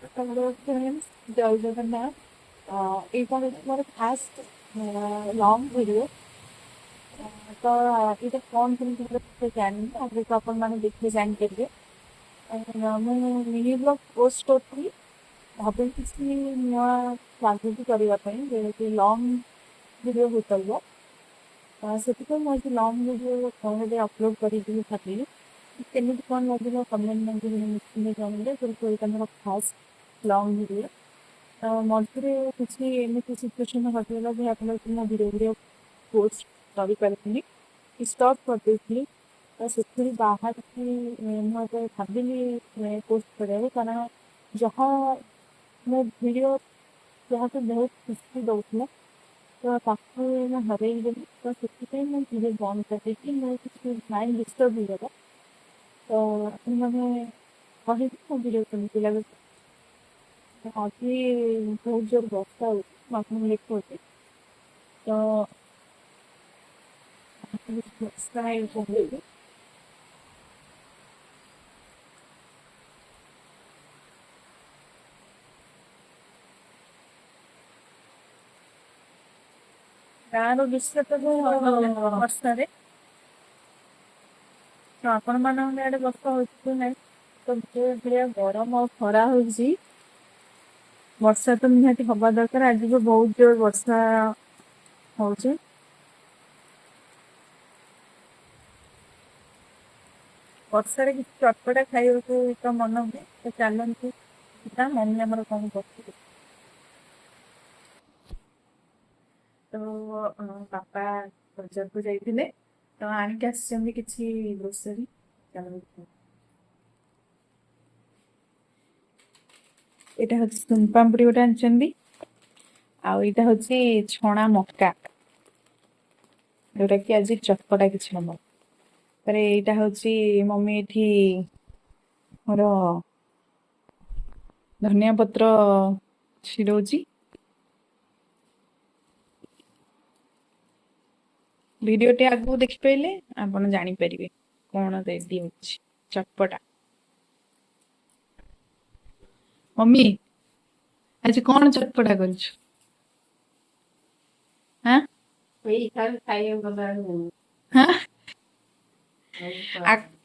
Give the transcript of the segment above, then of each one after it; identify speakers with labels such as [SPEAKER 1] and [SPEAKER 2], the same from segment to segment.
[SPEAKER 1] जय जगन्नाथ এইটা হচ্ছে ମୋର ফার্স্ট লং ভিডিও। ତ ଏଇଟା କ'ଣ କେମିତି ହୁଏ ସେ ଜାଣିନି, ଆଗକୁ ଆପଣମାନେ ଦେଖିଲେ ଜାଣିପାରିବେ। ମୁଁ ମିନି ବ୍ଲଗ୍ ପୋଷ୍ଟ କରୁଥିଲି, ଭାବିଲି କିଛି ନୂଆ ରାଜନୀତି କରିବା ପାଇଁ, ଯେହେତୁ ଲଙ୍ଗ ଭିଡ଼ିଓ ହୋଇପାରିବ। ସେଥିପାଇଁ ମୁଁ ଆଜି ଲଙ୍ଗ ଭିଡ଼ିଓ ଫୋନରେ ଅପଲୋଡ଼ କରିକି ଭାବିଲି କେମିତି କ'ଣ ଲାଗିବ କମେଣ୍ଟ ମାଧ୍ୟମରେ ନିଶ୍ଚିନ୍ତ ଜଣାଇବେ, ଯେହେତୁ ଏଇଟା ମୋର ଫାର୍ଷ୍ଟ ଲଙ୍ଗ ଭିଡ଼ିଓ। ମଝିରେ କିଛି ଏମିତି ସିଚୁଏସନ୍ ଘଟିଗଲା ଯାହାଫଳରେ କି ମୁଁ ଭିଡ଼ିଓ ପୋଷ୍ଟ କରିପାରିଥିଲି, ଷ୍ଟପ୍ କରିଦେଇଥିଲି। ତ ସେଥିରୁ ବାହାରିକି ମୁଁ ଏବେ ଭାବିଲି ପୋଷ୍ଟ କରିବାକୁ, କାରଣ ଯାହା ମୋ ଭିଡ଼ିଓ ଯାହାକୁ ବହୁତ ଖୁସି ଦେଉଥିଲା ତ ତାକୁ ମୁଁ ହରେଇଦେଲି। ତ ସେଥିପାଇଁ ମୁଁ ଭିଡ଼ିଓ ବନ୍ଦ କରିଦେଇକି ମୋର କିଛି ମାଇଣ୍ଡ ଡିଷ୍ଟର୍ବ ହେଇଗଲା। ତ ଆପଣମାନେ କହିବି ମୋ ଭିଡ଼ିଓ କେମିତି ଲାଗୁଛି। ଆଜି ବହୁତ ଜୋର ବର୍ଷା ହେଉଛି, ମୁଁ ଆପଣଙ୍କୁ ଲେଖୁଛି। ତ ବର୍ଷା ହେଇଛି। ଗାଁର ଦୃଶ୍ୟ ତ ବର୍ଷାରେ, ତ ଆପଣମାନଙ୍କ ଆଡ଼େ ବର୍ଷା ହେଉଛି କି ନାହିଁ? ତ ଯେଉଁ ଭଳିଆ ଗରମ ଆଉ ଖରା ହେଉଛି, ବର୍ଷା ତ ନିହାତି ହବା ଦରକାର। ଆଜି ବି ବହୁତ ଜୋର ବର୍ଷା ହଉଛି। ବର୍ଷାରେ କିଛି ଚଟପଟା ଖାଇବାକୁ ତ ମନ ହୁଏ, ତ ଚାଲନ୍ତୁ ଯିବା ମମି ଆମର କ'ଣ କରୁଛି। ତ ବାପା ବଜାରକୁ ଯାଇଥିଲେ, ତ ଆଣିକି ଆସିଛନ୍ତି କିଛି ଗ୍ରୋସରୀ। ଏଇଟା ହଉଛି ସୁନପାମ୍ପୁଡ଼ି ଗୋଟେ ଆଣିଛନ୍ତି, ଆଉ ଏଇଟା ହଉଛି ଛଣା ମକା, ଯୋଉଟା କି ଆଜି ଚଟପଟା କିଛି ହବ। ତାପରେ ଏଇଟା ହଉଛି ମମି ଏଠି ମୋର ଧନିଆ ପତ୍ର ଛିଡ଼ଉଛି। ଭିଡ଼ିଓଟି ଆଗକୁ ଦେଖିପାରିଲେ ଆପଣ ଜାଣିପାରିବେ କ'ଣ ରେଡି ହେଉଛି ଚଟପଟା। ମମି ଆଜି କ'ଣ ଚଟପଟା କରିଛୁ? ହାଁ ହାଁ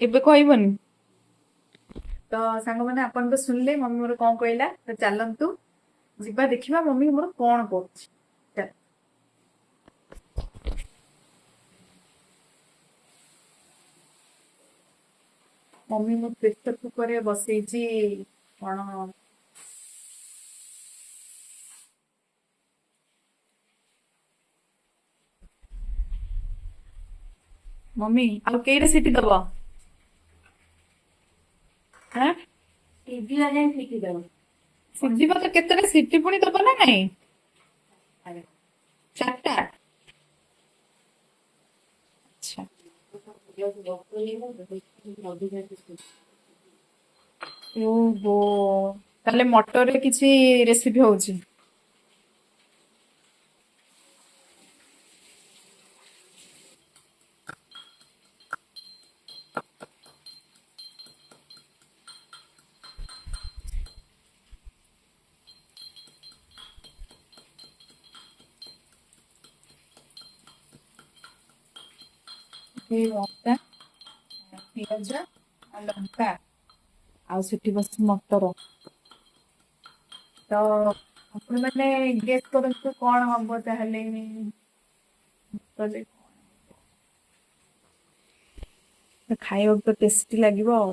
[SPEAKER 1] ଏବେ କହିବନି? ତ ସାଙ୍ଗମାନେ ଆପଣ ତ ଶୁଣିଲେ ମମି ମୋର କ'ଣ କହିଲା। ତ ଚାଲନ୍ତୁ ଯିବା ଦେଖିବା ମମି ମୋର କ'ଣ କରୁଛି। ଚାଲ। ମମି ମୋ ପ୍ରେସର କୁକରରେ ବସେଇଛି କ'ଣ ମମି ଆଉ କେଇଟା ସିଟି ଦବ? ହାଁ ସିଝିବ ତ କେତେଟା ସିଟି ପୁଣି ଦବ ନା ନାଇଁ? 4ଟା। ଆଚ୍ଛା। ଓହୋ, ତାହେଲେ ମଟରରେ କିଛି ରେସିପି ହଉଛି। ଅଦା, ପିଆଜ ଆଉ ଲଙ୍କା, ଆଉ ସେଠି ବସି ମଟର। ତ ଆପଣମାନେ ଗେସ୍ କରନ୍ତୁ କ'ଣ ହବ ତାହେଲେ। ଖାଇବାକୁ ତ ଟେଷ୍ଟି ଲାଗିବ ଆଉ।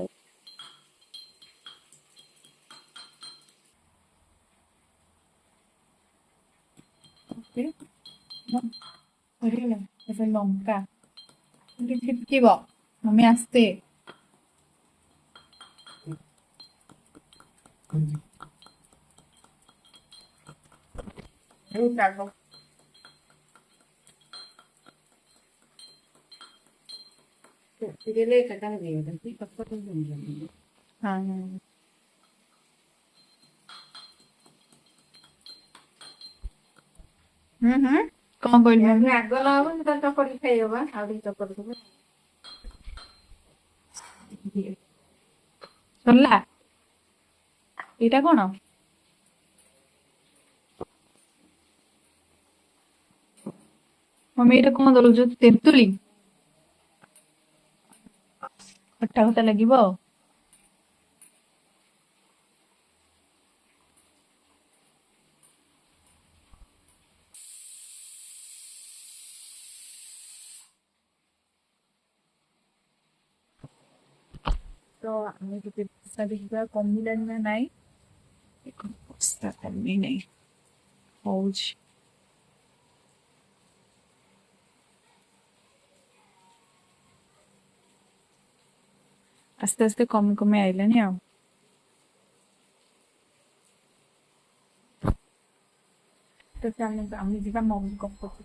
[SPEAKER 1] ଲଙ୍କା ଛିଟକିବ ମମି ଆସ୍ତେ। କ'ଣ କହିଲି ରାଗ ହବ ସେଟା ଚକଟି ଖାଇହବ। ଆଉ ଟିକେ ଚକଟି ଦେବ ସରିଲା। ଏଇଟା କ'ଣ?
[SPEAKER 2] मम्मी ये कौन दल जो तेंतुली खट्टा खट्टा लगे तो आम जो वर्षा देखा कमिलानी ना नाई वर्षा कमी नहीं हूँ आस्ते आस्ते कमी कमी आइलानी आ तो आम जा मम्मी कम कर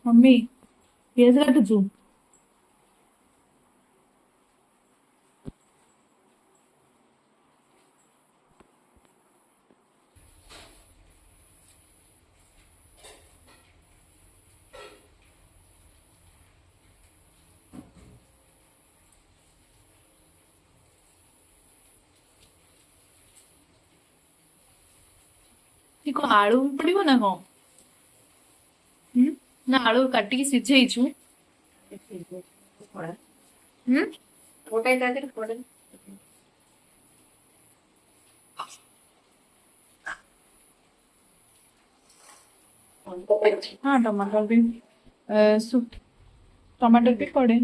[SPEAKER 2] मम्मी पियाज काटुचु आलू पड़ो ना कौन ना आलू काटिकी सिझेइछु हाँ टमाटर भी टमाटर भी पड़े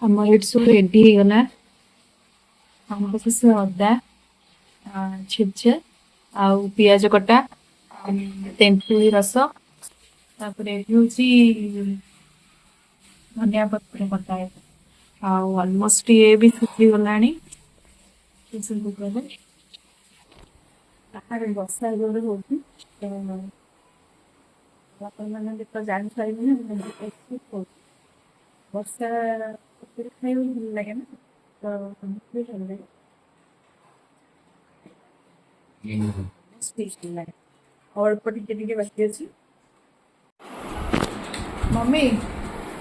[SPEAKER 2] आम ये सब रेडी होगला आम से अदा छेचा आउ पियाज कटा तेंतुली रस तापर हूँ धनिया पत्र कटा आलमोस्ट ये भी सुखी गला बसा जोर हो मैंने तो जान पारे वर्षा खाई भल लगे ना तो लगे अल्प टे बाकी अच्छी मम्मी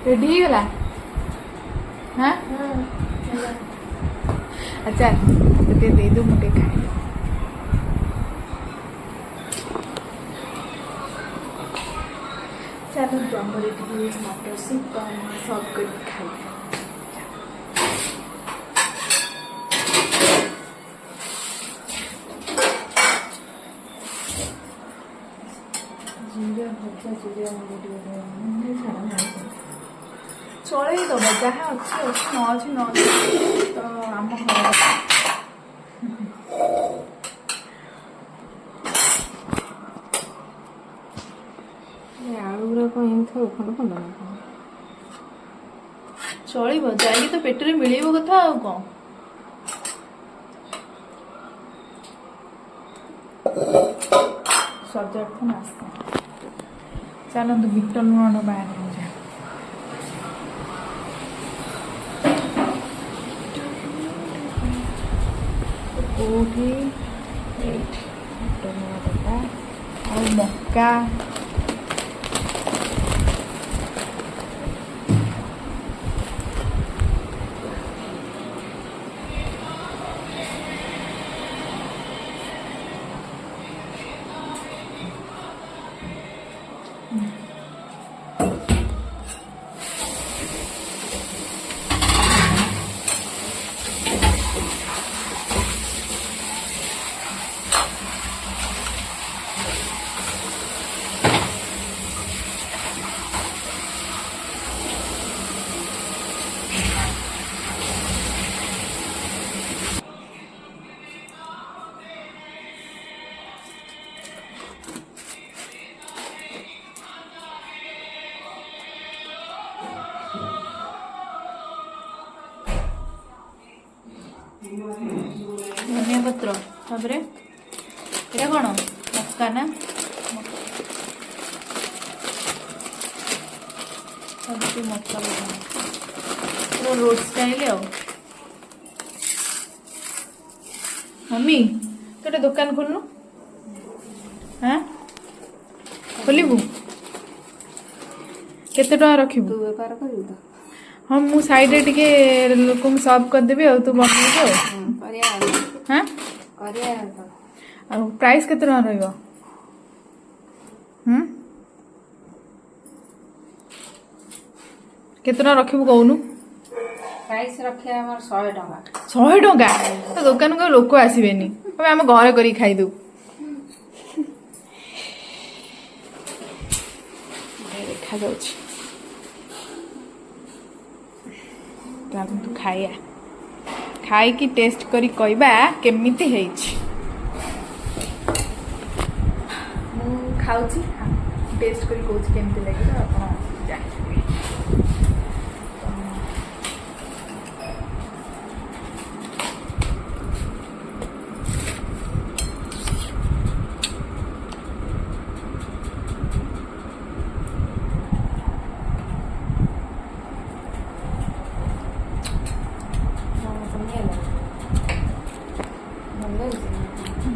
[SPEAKER 2] रेडी गला हाँ अच्छा दे दो मुझे खाए चलो तो आम मटर सूप सर्व कर खाई चल दबा जहाँ अच्छी न अच्छी तो आम आलू गुरा खंड खंड चलो जाइए तो पेट में मिल कथा आ कौन सजाड़ तो नास्ता चलते बिट लुण बाहर कोठी बिट लुण पका और मक्का धनिया पत्र तापरे एटा कौन मक्का ना मक्का पूरा रोड स्टाइल आ मम्मी तो दुकान खोलनु हाँ खोलू केते टका रखिबू
[SPEAKER 3] तू बेपार करिबू तो
[SPEAKER 2] हाँ मु साइड टिके लोक सर्व करदेबी आ तू बनइबू
[SPEAKER 3] करिया
[SPEAKER 2] हाँ
[SPEAKER 3] करिया
[SPEAKER 2] आ प्राइस केते टका रहइबो केते टका रखिबू कहूनु
[SPEAKER 3] प्राइस रखे हमर 100 टका
[SPEAKER 2] 100 टका तो दुकान को लोक आसीबेनी हम आम घर करी खाइदू देखा जाउछि खाइया खाई की टेस्ट करी कहबा केमिति हेछि मु खाउछि टेस्ट करी कहउछि केमिति लागि तो आपण जानिबे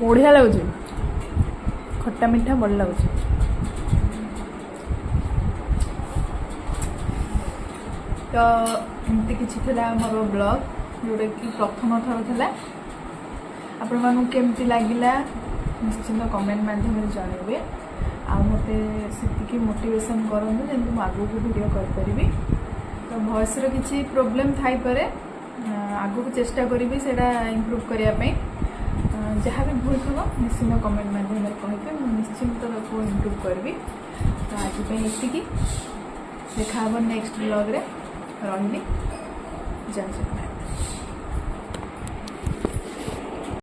[SPEAKER 2] बढ़िया लगुच खट्टा मीठा बढ़िया लगुच तो एमती किसी मोर ब्लॉग जोटा कि प्रथम थर था आपण मानू केमती लगिला निश्चिंत कमेंट माध्यम जनइबे आ मते सेतिकी मोटिवेशन करंतु जेंतु मु आगु को वीडियो कर परिबी तो वॉइस रो किछि प्रॉब्लम थाई परे आगु को चेष्टा करिबी सेडा इंप्रूव करिया पई जहाँ भी भूल थो निश्चिंत कमेंट माध्यम कहे निश्चिंत इम्प्रूव करी तो आज ये देखा नेक्स्ट ब्लॉग रे रही जय जगन्नाथ।